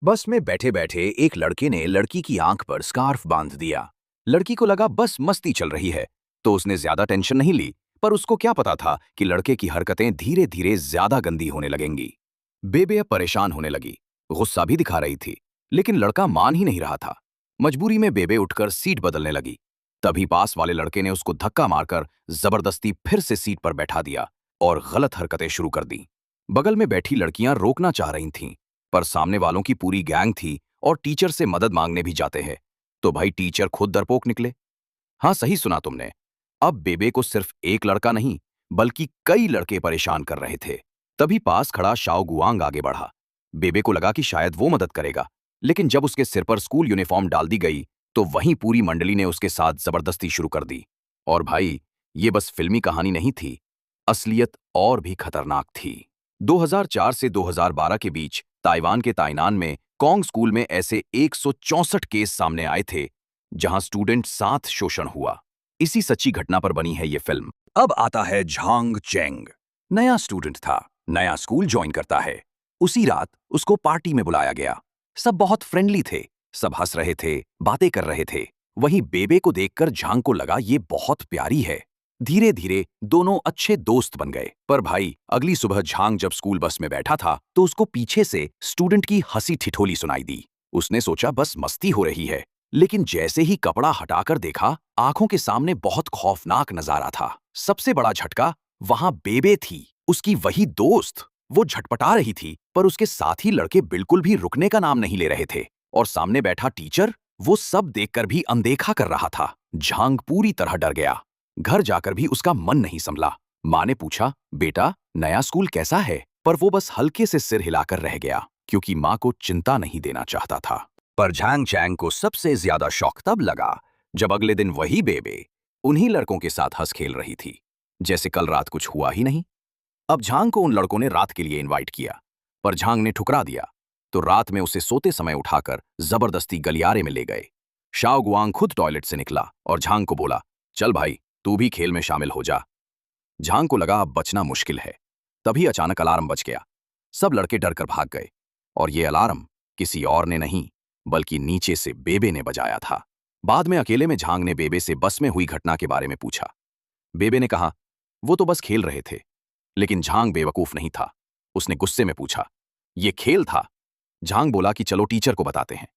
बस में बैठे बैठे एक लड़के ने लड़की की आंख पर स्कार्फ बांध दिया। लड़की को लगा बस मस्ती चल रही है, तो उसने ज्यादा टेंशन नहीं ली। पर उसको क्या पता था कि लड़के की हरकतें धीरे धीरे ज्यादा गंदी होने लगेंगी। बेबे अब परेशान होने लगी, गुस्सा भी दिखा रही थी, लेकिन लड़का मान ही नहीं रहा था। मजबूरी में बेबे उठकर सीट बदलने लगी। तभी पास वाले लड़के ने उसको धक्का मारकर जबरदस्ती फिर से सीट पर बैठा दिया और गलत हरकतें शुरू कर दी। बगल में बैठी लड़कियां रोकना चाह रही थीं, पर सामने वालों की पूरी गैंग थी और टीचर से मदद मांगने भी जाते हैं, तो भाई टीचर खुद डरपोक निकले। हाँ, सही सुना तुमने। अब बेबे को सिर्फ एक लड़का नहीं, बल्कि कई लड़के परेशान कर रहे थे। तभी पास खड़ा शाओ गुआंग आगे बढ़ा। बेबे को लगा कि शायद वो मदद करेगा, लेकिन जब उसके सिर पर स्कूल यूनिफॉर्म डाल दी गई, तो वहीं पूरी मंडली ने उसके साथ जबरदस्ती शुरू कर दी। और भाई, ये बस फिल्मी कहानी नहीं थी, असलियत और भी खतरनाक थी। 2004 से 2012 के बीच ताइवान के ताइनान में कॉन्ग स्कूल में ऐसे 164 केस सामने आए थे, जहां स्टूडेंट साथ शोषण हुआ। इसी सच्ची घटना पर बनी है ये फिल्म। अब आता है झांग चेंग। नया स्टूडेंट था, नया स्कूल ज्वाइन करता है। उसी रात उसको पार्टी में बुलाया गया। सब बहुत फ्रेंडली थे, सब हंस रहे थे, बातें कर रहे थे। वहीं बेबे को देखकर झांग को लगा ये बहुत प्यारी है। धीरे धीरे दोनों अच्छे दोस्त बन गए। पर भाई, अगली सुबह झांग जब स्कूल बस में बैठा था, तो उसको पीछे से स्टूडेंट की हंसी ठिठोली सुनाई दी। उसने सोचा बस मस्ती हो रही है, लेकिन जैसे ही कपड़ा हटाकर देखा, आंखों के सामने बहुत खौफनाक नजारा था। सबसे बड़ा झटका, वहां बेबे थी, उसकी वही दोस्त। वो झटपटा रही थी, पर उसके साथ ही लड़के बिल्कुल भी रुकने का नाम नहीं ले रहे थे। और सामने बैठा टीचर, वो सब देखकर भी अनदेखा कर रहा था। झांग पूरी तरह डर गया। घर जाकर भी उसका मन नहीं संभला। माँ ने पूछा, बेटा नया स्कूल कैसा है? पर वो बस हल्के से सिर हिलाकर रह गया, क्योंकि माँ को चिंता नहीं देना चाहता था। पर झांग चैंग को सबसे ज्यादा शौक तब लगा, जब अगले दिन वही बेबे उन्हीं लड़कों के साथ हंस खेल रही थी, जैसे कल रात कुछ हुआ ही नहीं। अब झांग को उन लड़कों ने रात के लिए इनवाइट किया, पर झांग ने ठुकरा दिया। तो रात में उसे सोते समय उठाकर जबरदस्ती गलियारे में ले गए। शाओ गुआंग खुद टॉयलेट से निकला और झांग को बोला, चल भाई, तू भी खेल में शामिल हो जा। झांग को लगा अब बचना मुश्किल है। तभी अचानक अलार्म बज गया। सब लड़के डरकर भाग गए, और ये अलार्म किसी और ने नहीं, बल्कि नीचे से बेबे ने बजाया था। बाद में अकेले में झांग ने बेबे से बस में हुई घटना के बारे में पूछा। बेबे ने कहा, वो तो बस खेल रहे थे। लेकिन झांग बेवकूफ नहीं था। उसने गुस्से में पूछा, ये खेल था? झांग बोला कि चलो टीचर को बताते हैं।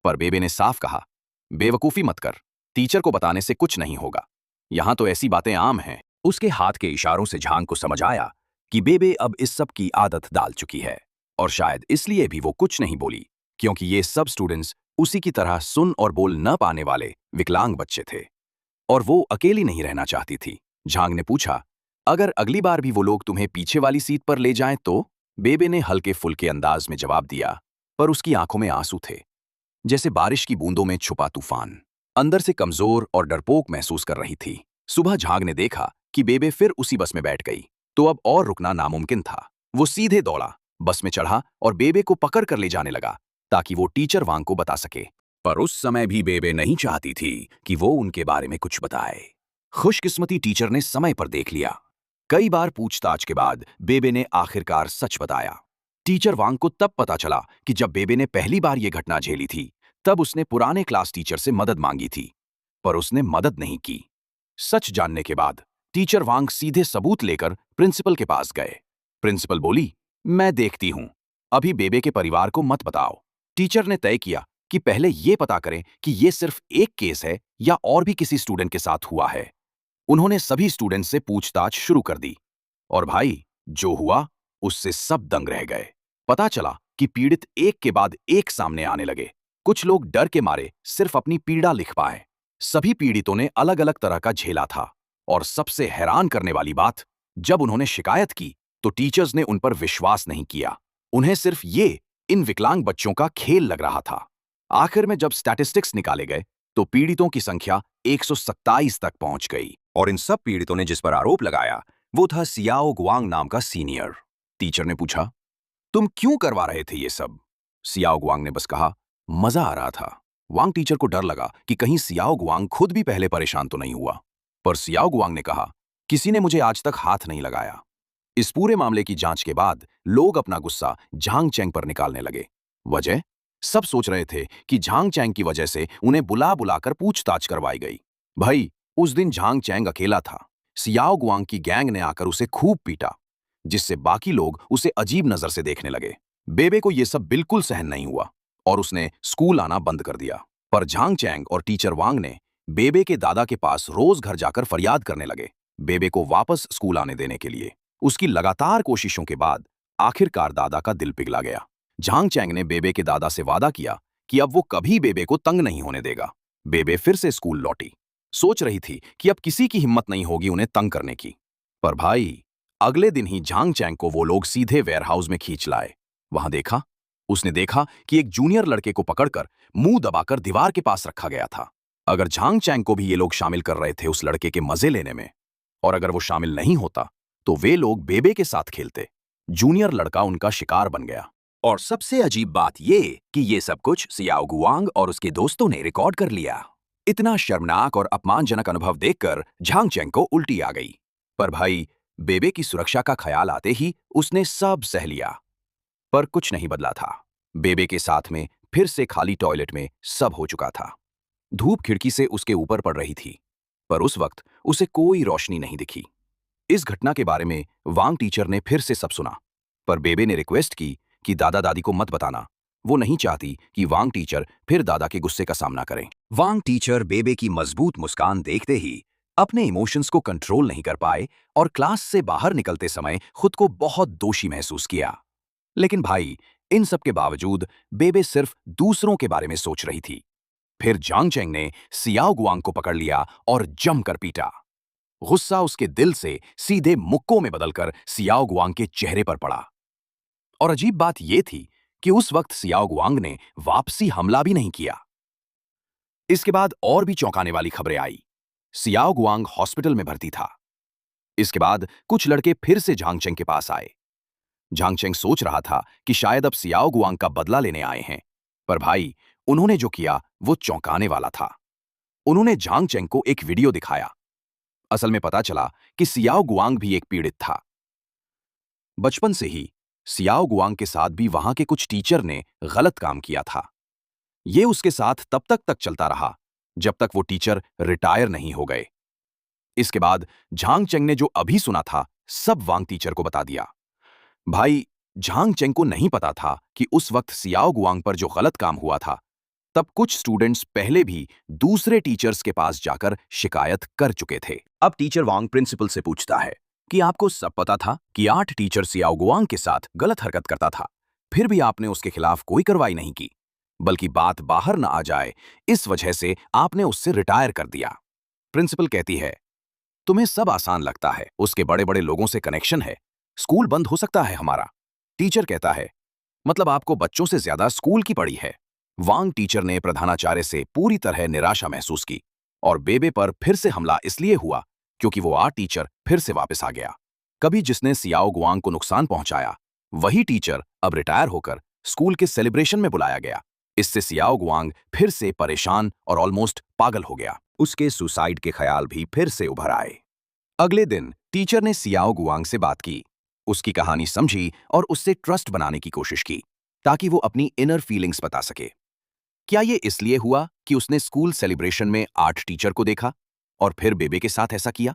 पर बेबे ने साफ कहा, बेवकूफी मत कर, टीचर को बताने से कुछ नहीं होगा। यहां तो ऐसी बातें आम हैं। उसके हाथ के इशारों से झांग को समझ आया कि बेबे अब इस सब की आदत डाल चुकी है, और शायद इसलिए भी वो कुछ नहीं बोली, क्योंकि ये सब स्टूडेंट्स उसी की तरह सुन और बोल न पाने वाले विकलांग बच्चे थे, और वो अकेली नहीं रहना चाहती थी। झांग ने पूछा, अगर अगली बार भी वो लोग तुम्हें पीछे वाली सीट पर ले जाएं तो? बेबे ने हल्के फुल्के अंदाज में जवाब दिया, पर उसकी आंखों में आंसू थे, जैसे बारिश की बूंदों में छुपा तूफान। अंदर से कमजोर और डरपोक महसूस कर रही थी। सुबह झांग ने देखा कि बेबे फिर उसी बस में बैठ गई, तो अब और रुकना नामुमकिन था। वो सीधे दौड़ा, बस में चढ़ा और बेबे को पकड़ कर ले जाने लगा, ताकि वो टीचर वांग को बता सके। पर उस समय भी बेबे नहीं चाहती थी कि वो उनके बारे में कुछ बताए। खुशकिस्मती टीचर ने समय पर देख लिया। कई बार पूछताछ के बाद बेबे ने आखिरकार सच बताया। टीचर वांग को तब पता चला कि जब बेबे ने पहली बार ये घटना झेली थी, तब उसने पुराने क्लास टीचर से मदद मांगी थी, पर उसने मदद नहीं की। सच जानने के बाद टीचर वांग सीधे सबूत लेकर प्रिंसिपल के पास गए। प्रिंसिपल बोली, मैं देखती हूं, अभी बेबे के परिवार को मत बताओ। टीचर ने तय किया कि पहले ये पता करें कि ये सिर्फ एक केस है या और भी किसी स्टूडेंट के साथ हुआ है। उन्होंने सभी स्टूडेंट्स से पूछताछ शुरू कर दी, और भाई, जो हुआ उससे सब दंग रह गए। पता चला कि पीड़ित एक के बाद एक सामने आने लगे। कुछ लोग डर के मारे सिर्फ अपनी पीड़ा लिख पाए। सभी पीड़ितों ने अलग अलग तरह का झेला था, और सबसे हैरान करने वाली बात, जब उन्होंने शिकायत की तो टीचर्स ने उन पर विश्वास नहीं किया। उन्हें सिर्फ ये इन विकलांग बच्चों का खेल लग रहा था। आखिर में जब स्टैटिस्टिक्स निकाले गए, तो पीड़ितों की संख्या 127 तक पहुंच गई, और इन सब पीड़ितों ने जिस पर आरोप लगाया, वो था सियाओ गुआंग नाम का सीनियर। टीचर ने पूछा, तुम क्यों करवा रहे थे ये सब? सियाओ गुआंग ने बस कहा, मजा आ रहा था। वांग टीचर को डर लगा कि कहीं सियाओ गुआंग खुद भी पहले परेशान तो नहीं हुआ। पर सियाओ गुआंग ने कहा, किसी ने मुझे आज तक हाथ नहीं लगाया। इस पूरे मामले की जांच के बाद लोग अपना गुस्सा झांग चेंग पर निकालने लगे। वजह, सब सोच रहे थे कि झांग चैंग की वजह से उन्हें बुला बुलाकर पूछताछ करवाई गई। भाई, उस दिन झांग चैंग अकेला था। सियाओ गुआंग की गैंग ने आकर उसे खूब पीटा, जिससे बाकी लोग उसे अजीब नजर से देखने लगे। बेबे को यह सब बिल्कुल सहन नहीं हुआ और उसने स्कूल आना बंद कर दिया। पर झांग चैंग और टीचर वांग ने बेबे के दादा के पास रोज घर जाकर फरियाद करने लगे, बेबे को वापस स्कूल आने देने के लिए। उसकी लगातार कोशिशों के बाद आखिरकार दादा का दिल पिघला गया। झांग चैंग ने बेबे के दादा से वादा किया कि अब वो कभी बेबे को तंग नहीं होने देगा। बेबे फिर से स्कूल लौटी। सोच रही थी कि अब किसी की हिम्मत नहीं होगी उन्हें तंग करने की। पर भाई, अगले दिन ही झांग चैंग को वो लोग सीधे वेयरहाउस में खींच लाए। वहां उसने देखा कि एक जूनियर लड़के को पकड़कर मुंह दबाकर दीवार के पास रखा गया था। अगर झांग चैंग को भी ये लोग शामिल कर रहे थे उस लड़के के मजे लेने में, और अगर वो शामिल नहीं होता तो वे लोग बेबे के साथ खेलते। जूनियर लड़का उनका शिकार बन गया। और सबसे अजीब बात ये कि ये सब कुछ सियाओ गुआंग और उसके दोस्तों ने रिकॉर्ड कर लिया। इतना शर्मनाक और अपमानजनक अनुभव देखकर झांग चैंग को उल्टी आ गई। पर भाई, बेबे की सुरक्षा का ख्याल आते ही उसने सब सह लिया। पर कुछ नहीं बदला था। बेबे के साथ में फिर से खाली टॉयलेट में सब हो चुका था। धूप खिड़की से उसके ऊपर पड़ रही थी, पर उस वक्त उसे कोई रोशनी नहीं दिखी। इस घटना के बारे में वांग टीचर ने फिर से सब सुना, पर बेबे ने रिक्वेस्ट की कि दादा दादी को मत बताना। वो नहीं चाहती कि वांग टीचर फिर दादा के गुस्से का सामना करें। वांग टीचर बेबे की मजबूत मुस्कान देखते ही अपने इमोशंस को कंट्रोल नहीं कर पाए और क्लास से बाहर निकलते समय खुद को बहुत दोषी महसूस किया। लेकिन भाई, इन सब के बावजूद बेबे सिर्फ दूसरों के बारे में सोच रही थी। फिर झांग चैंग ने सियाओ गुआंग को पकड़ लिया और जमकर पीटा। गुस्सा उसके दिल से सीधे मुक्कों में बदलकर सियाओ गुआंग के चेहरे पर पड़ा। और अजीब बात यह थी कि उस वक्त सियाओ गुआंग ने वापसी हमला भी नहीं किया। इसके बाद और भी चौंकाने वाली खबरें आई। सियाओ गुआंग हॉस्पिटल में भर्ती था। इसके बाद कुछ लड़के फिर से झांग चैंग के पास आए। झांग चैंग सोच रहा था कि शायद अब सियाओ गुआंग का बदला लेने आए हैं, पर भाई, उन्होंने जो किया वो चौंकाने वाला था। उन्होंने झांग चैंग को एक वीडियो दिखाया। असल में पता चला कि सियाओ गुआंग भी एक पीड़ित था। बचपन से ही सियाओ गुआंग के साथ भी वहां के कुछ टीचर ने गलत काम किया था। ये उसके साथ तब तक चलता रहा जब तक वो टीचर रिटायर नहीं हो गए। इसके बाद झांग चैंग ने जो अभी सुना था सब वांग टीचर को बता दिया। भाई, झांग चैंग को नहीं पता था कि उस वक्त सियाओ गुआंग पर जो गलत काम हुआ था, तब कुछ स्टूडेंट्स पहले भी दूसरे टीचर्स के पास जाकर शिकायत कर चुके थे। अब टीचर वांग प्रिंसिपल से पूछता है कि आपको सब पता था कि 8 टीचर सियाओ गुआंग के साथ गलत हरकत करता था, फिर भी आपने उसके खिलाफ कोई कार्रवाई नहीं की, बल्कि बात बाहर न आ जाए इस वजह से आपने उससे रिटायर कर दिया। प्रिंसिपल कहती है, तुम्हें सब आसान लगता है, उसके बड़े बड़े लोगों से कनेक्शन है, स्कूल बंद हो सकता है हमारा। टीचर कहता है, मतलब आपको बच्चों से ज्यादा स्कूल की पड़ी है। वांग टीचर ने प्रधानाचार्य से पूरी तरह निराशा महसूस की और बेबे पर फिर से हमला इसलिए हुआ क्योंकि वो 8 टीचर फिर से वापस आ गया। कभी जिसने सियाओ गुआंग को नुकसान पहुंचाया, वही टीचर अब रिटायर होकर स्कूल के सेलिब्रेशन में बुलाया गया। इससे सियाओ गुआंग फिर से परेशान और ऑलमोस्ट पागल हो गया। उसके सुसाइड के ख्याल भी फिर से उभर आए। अगले दिन टीचर ने सियाओ गुआंग से बात की, उसकी कहानी समझी और उससे ट्रस्ट बनाने की कोशिश की ताकि वो अपनी इनर फीलिंग्स बता सके। क्या ये इसलिए हुआ कि उसने स्कूल सेलिब्रेशन में 8 टीचर को देखा और फिर बेबे के साथ ऐसा किया?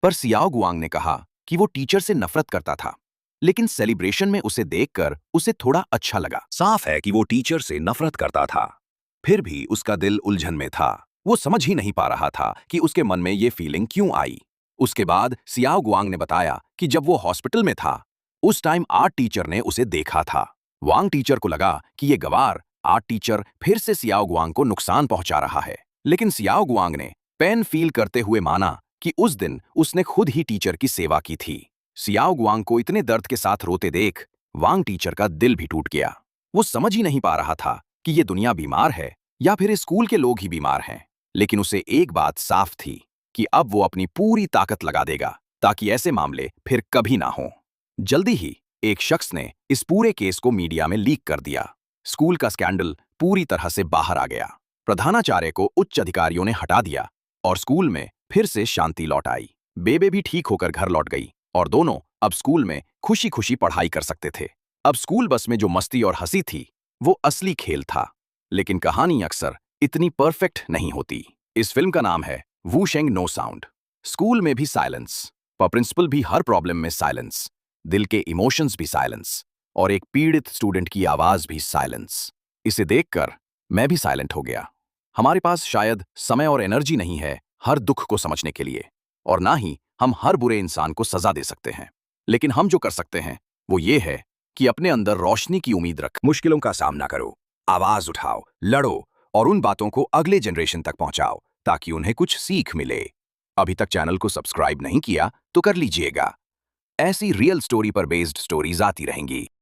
पर सियाओ गुआंग ने कहा कि वो टीचर से नफरत करता था, लेकिन सेलिब्रेशन में उसे देखकर उसे थोड़ा अच्छा लगा। साफ है कि वो टीचर से नफरत करता था, फिर भी उसका दिल उलझन में था। वो समझ ही नहीं पा रहा था कि उसके मन में ये फीलिंग क्यों आई। उसके बाद सियाओ गुआंग ने बताया कि जब वो हॉस्पिटल में था, उस टाइम 8 टीचर ने उसे देखा था। वांग टीचर को लगा कि ये गवार 8 टीचर फिर से सियाओ गुआंग को नुकसान पहुंचा रहा है, लेकिन सियाओ गुआंग ने पेन फील करते हुए माना कि उस दिन उसने खुद ही टीचर की सेवा की थी। सियाओ गुआंग को इतने दर्द के साथ रोते देख वांग टीचर का दिल भी टूट गया। वो समझ ही नहीं पा रहा था कि ये दुनिया बीमार है या फिर इस स्कूल के लोग ही बीमार हैं, लेकिन उसे एक बात साफ थी कि अब वो अपनी पूरी ताकत लगा देगा ताकि ऐसे मामले फिर कभी ना हों। जल्दी ही एक शख्स ने इस पूरे केस को मीडिया में लीक कर दिया। स्कूल का स्कैंडल पूरी तरह से बाहर आ गया। प्रधानाचार्य को उच्च अधिकारियों ने हटा दिया और स्कूल में फिर से शांति लौट आई। बेबे भी ठीक होकर घर लौट गई और दोनों अब स्कूल में खुशी खुशी पढ़ाई कर सकते थे। अब स्कूल बस में जो मस्ती और हंसी थी वो असली खेल था। लेकिन कहानी अक्सर इतनी परफेक्ट नहीं होती। इस फिल्म का नाम है वू शेंग नो साउंड। स्कूल में भी साइलेंस, पर प्रिंसिपल भी हर प्रॉब्लम में साइलेंस, दिल के इमोशंस भी साइलेंस, और एक पीड़ित स्टूडेंट की आवाज भी साइलेंस। इसे देखकर मैं भी साइलेंट हो गया। हमारे पास शायद समय और एनर्जी नहीं है हर दुख को समझने के लिए, और ना ही हम हर बुरे इंसान को सजा दे सकते हैं। लेकिन हम जो कर सकते हैं वो ये है कि अपने अंदर रोशनी की उम्मीद रख, मुश्किलों का सामना करो, आवाज उठाओ, लड़ो, और उन बातों को अगले जनरेशन तक पहुंचाओ ताकि उन्हें कुछ सीख मिले। अभी तक चैनल को सब्सक्राइब नहीं किया तो कर लीजिएगा। ऐसी रियल स्टोरी पर बेस्ड स्टोरीज आती रहेंगी।